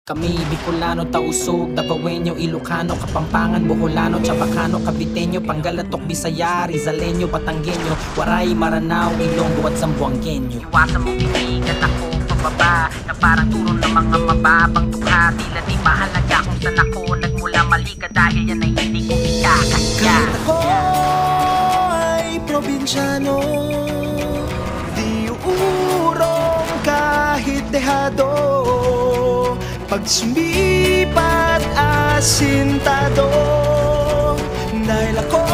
Kami Bicolano, Tausug, Davaoenyo, Ilocano, Kapampangan, Boholano, Chabacano, Caviteño, Pangalatok, Bisaya, Rizaleño, Batanggenyo, Waray, Maranao, Ilonggo at Zamboangueño. Iwasan mo titigan ako pababa na parang turo ng mga mababang dukha. Tila di mahalaga kung saan ako nagmula, mali ka dahil yan ay hindi ko ikakaya. Kahit ako ay probinsyano, di uurong kahit dehado. Pag sumipat asintado, dahil ako